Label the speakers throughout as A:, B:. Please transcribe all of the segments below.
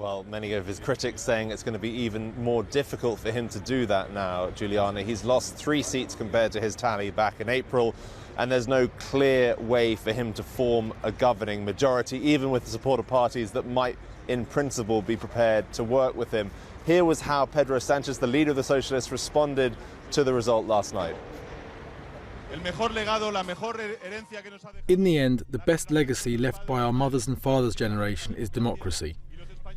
A: Well, many of his critics saying it's going to be even more difficult for him to do that now, Juliana. He's lost 3 seats compared to his tally back in April, and there's no clear way for him to form a governing majority, even with the support of parties that might, in principle, be prepared to work with him. Here was how Pedro Sánchez, the leader of the Socialists, responded to the result last night.
B: In the end, the best legacy left by our mothers' and fathers' generation is democracy.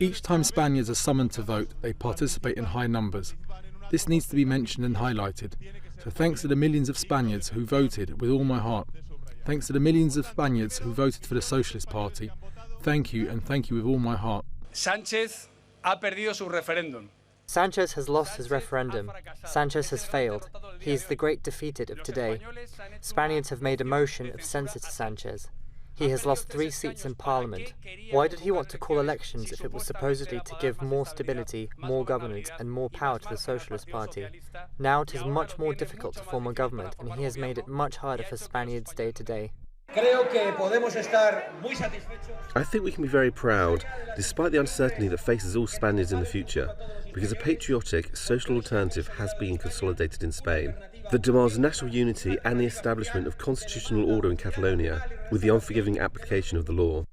B: Each time Spaniards are summoned to vote, they participate in high numbers. This needs to be mentioned and highlighted. So thanks to the millions of Spaniards who voted with all my heart. Thanks to the millions of Spaniards who voted for the Socialist Party. Thank you, and thank you with all my heart.
C: Sánchez ha perdido su referéndum.
D: Sánchez has lost his referendum. Sánchez has failed. He is the great defeated of today. Spaniards have made a motion of censure to Sánchez. He has lost 3 seats in Parliament. Why did he want to call elections if it was supposedly to give more stability, more governance and more power to the Socialist Party? Now it is much more difficult to form a government, and he has made it much harder for Spaniards day to day.
E: I think we can be very proud, despite the uncertainty that faces all Spaniards in the future, because a patriotic, social alternative has been consolidated in Spain that demands national unity and the establishment of constitutional order in Catalonia with the unforgiving application of the law.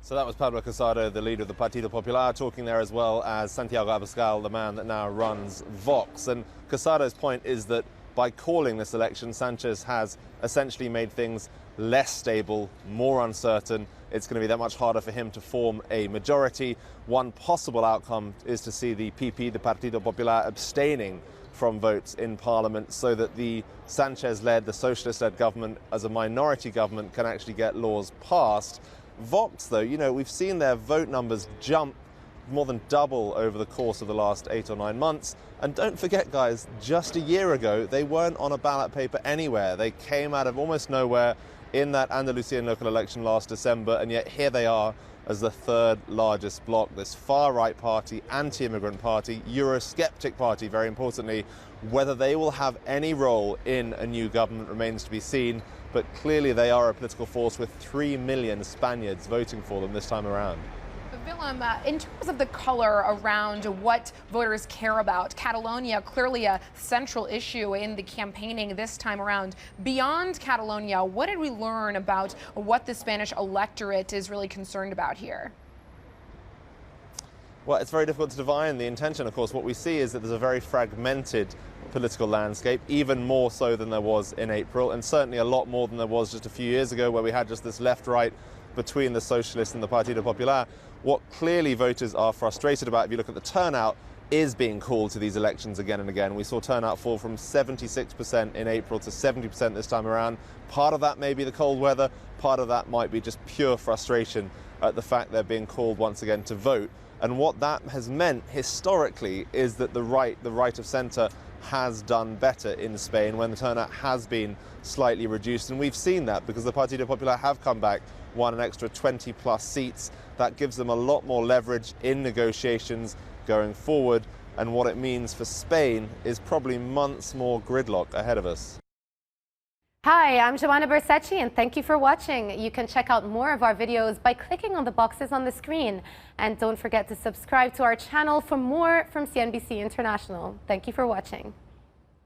A: So that was Pablo Casado, the leader of the Partido Popular, talking there, as well as Santiago Abascal, the man that now runs Vox. And Casado's point is that by calling this election, Sánchez has essentially made things less stable, more uncertain. It's going to be that much harder for him to form a majority. One possible outcome is to see the PP, the Partido Popular, abstaining from votes in Parliament so that the Sánchez-led, the Socialist-led government, as a minority government, can actually get laws passed. Vox, though, you know, we've seen their vote numbers jump more than double over the course of the last 8 or 9 months. And don't forget, guys, just a year ago, they weren't on a ballot paper anywhere. They came out of almost nowhere in that Andalusian local election last December, and yet here they are as the 3rd largest bloc, this far-right party, anti-immigrant party, Eurosceptic party, very importantly. Whether they will have any role in a new government remains to be seen, but clearly they are a political force with 3 million Spaniards voting for them this time around.
F: Willem, in terms of the color around what voters care about, Catalonia clearly a central issue in the campaigning this time around. Beyond Catalonia, what did we learn about what the Spanish electorate is really concerned about here?
A: Well, it's very difficult to divine the intention. Of course, what we see is that there's a very fragmented political landscape, even more so than there was in April, and certainly a lot more than there was just a few years ago, where we had just this left-right between the Socialists and the Partido Popular. What clearly voters are frustrated about, if you look at the turnout, is being called to these elections again and again. We saw turnout fall from 76% in April to 70% this time around. Part of that may be the cold weather, part of that might be just pure frustration at the fact they're being called once again to vote. And what that has meant historically is that the right of centre, has done better in Spain when the turnout has been slightly reduced. And we've seen that because the Partido Popular have come back, won an extra 20+ seats. That gives them a lot more leverage in negotiations going forward. And what it means for Spain is probably months more gridlock ahead of us.
G: Hi, I'm Joanna Bersecci, and thank you for watching. You can check out more of our videos by clicking on the boxes on the screen. And don't forget to subscribe to our channel for more from CNBC International. Thank you for watching.